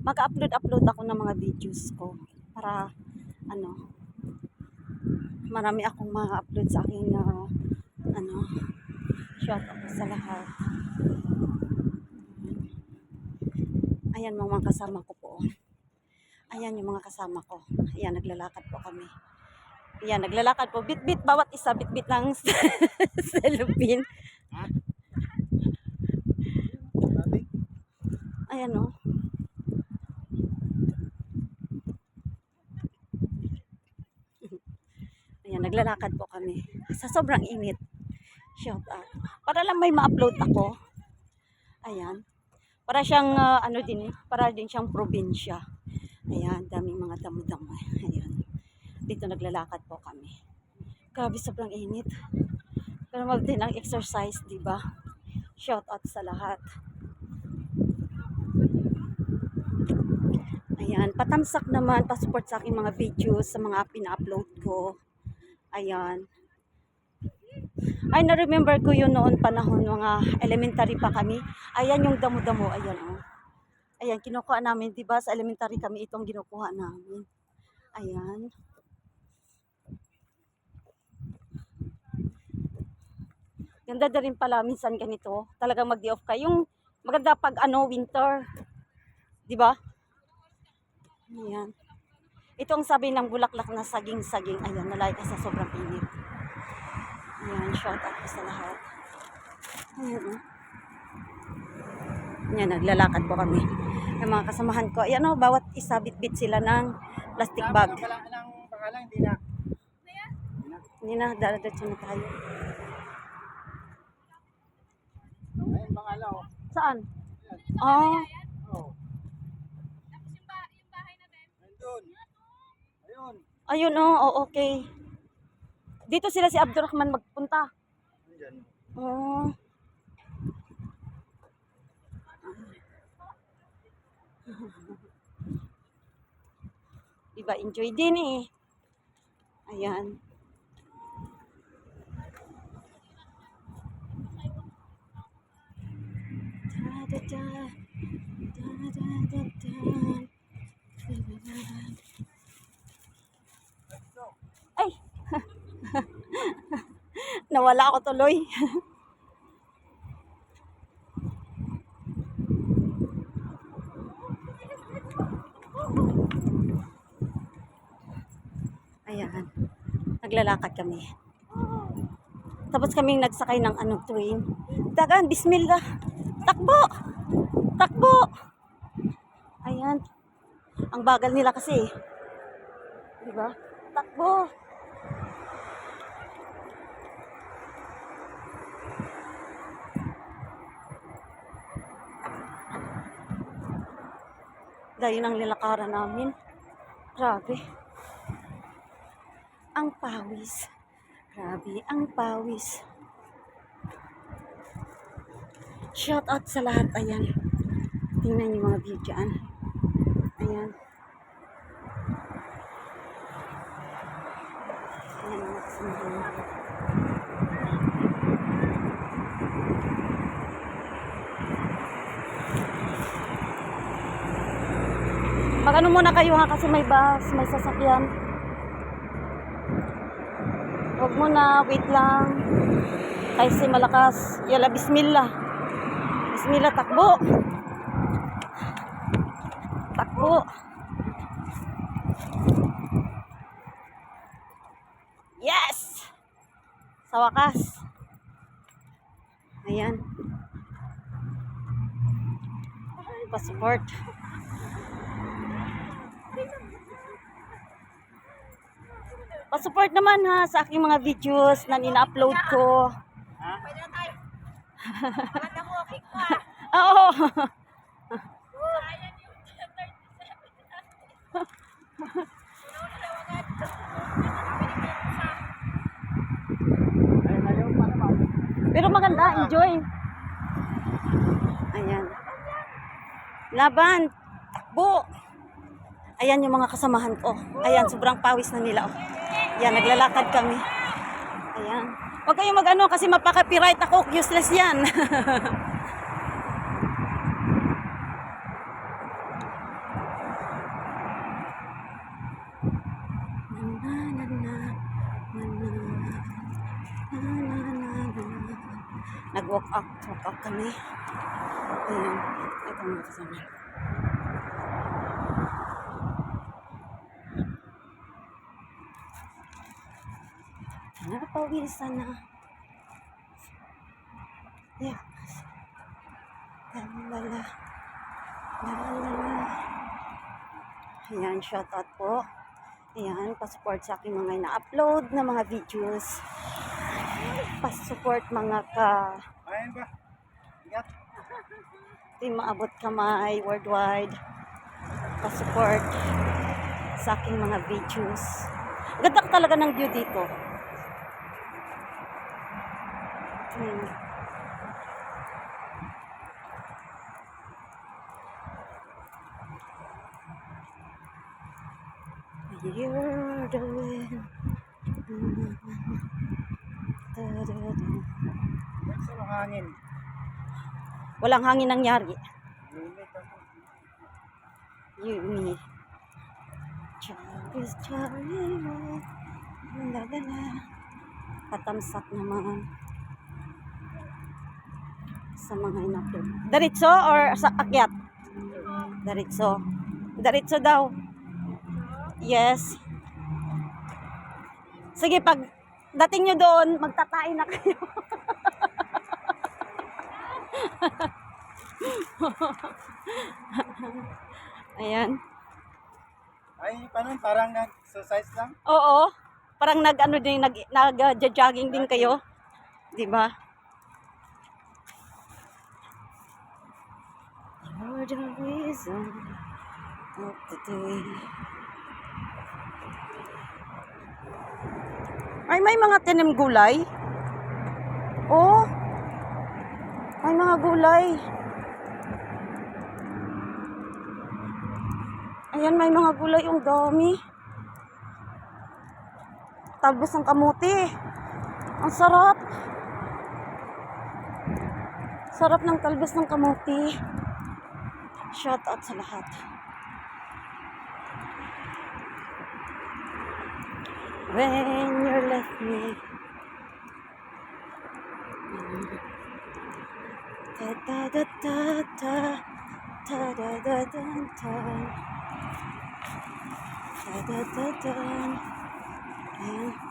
mag-upload ako ng mga videos ko para ano, marami akong ma-upload sa akin na shout out sa lahat. Ayan mga kasama ko po. Ayan yung mga kasama ko. Ayan, naglalakad po kami. Ayan, naglalakad po. Bit-bit, bawat isa, bit-bit ng cellophane. Ayan o. Ayan, naglalakad po kami. Sa sobrang init. Shout out. Para lang may ma-upload ako. Ayan. Para siyang, para din siyang probinsya. Ayan, daming mga damo-damo. Ayan. Dito naglalakad po kami. Grabe, sobrang init. Pero mag-din ang exercise, di ba? Shout out sa lahat. Ayan, patamsak naman, pa-support sa aking mga videos, sa mga pina-upload ko. Ayan. Ay, na-remember ko yun noon panahon, mga elementary pa kami. Ayan yung damo-damo, ayan o. Ayan, kinukuha namin, di ba? Sa elementary kami itong ginukuha namin. Ayan. Ganda na rin pala minsan ganito. Talagang mag-day off ka. Yung maganda pag winter. 'Di ba? Ayan. Ito ang sabi ng bulaklak na saging-saging. Ayan, nalay ka sa sobrang init. Ayan, shout out sa lahat. Ayan. Ayan, naglalakad po kami. Yung mga kasamahan ko. Ayan o, bawat isa bit-bit sila ng plastic bag. Hindi na, dala-dala na tayo. Saan? Oh. Ayun oh, okay. Dito sila si Abdurrahman magpunta. Oh. Diba, enjoy din eh. Ayan. Ay! Nawala ako tuloy. Ayan. Naglalakad kami. Tapos kaming nagsakay ng train. Dagan, bismillah. Takbo! Takbo! Ayan. Ang bagal nila kasi. Diba? Takbo! Dahil ang nilakaran namin. Grabe. Ang pawis. Grabe, ang pawis. Shout out sa lahat. Ayan. Tingnan yung mga video dyan. Ayan. Ayan ang nakasamahan. Mag-ano muna kayo ha kasi may bus, may sasakyan. Huwag muna, wait lang. Kasi malakas. Yala, bismillah. Bismillah, takbo. Takbo. Yes! Sa wakas. Ayan. Pa-support. Pa-support naman ha sa aking mga videos na ina-upload ko. Pwede na tayo. Maganda mo, kick pa. Oo. Ayan yung 37. Pero maganda, enjoy. Ayan. Laban. Takbo. Ayan yung mga kasamahan ko. Ayan, sobrang pawis na nila. Ayan, naglalakad kami. Ayan. Huwag kayong mag-ano kasi mapaka-copyright ako. Useless yan. Nag-walk up kami. Ayan. Ito mga kasama. Napawisan na. Yeah. Lalala. Lalala. Ayan, shout out po. Ayan, pa-support sa aking mga ina-upload na mga videos. Pa-support mga Ayan ba? Ingat. di maabot kamay worldwide. Pa-support sa aking mga videos. Ganda talaga ng view dito. You're the wind. Sa hangin. Walang hangin nangyari. Limit ako. You, me. Charlie, la la la. Patamsak naman sa mga in-upload. Diretso or sa akyat? Diretso. Diretso daw. Yes. Sige, pag dating nyo doon, magtatay na kayo. Ayan. Ay, paano? Parang nag-exercise lang? Oo. Parang nag-ano din, nag-jogging din kayo. 'Di ba? You're the reason of the day. Ay, may mga tanim gulay. Oh. May mga gulay. Ayan, may mga gulay. Ang dami. Talbos ng kamuti. Ang sarap. Sarap ng talbos ng kamuti. Shout out sa lahat. When you left me. Ta ta ta ta ta ta da da da ta ta da da da. Ayan.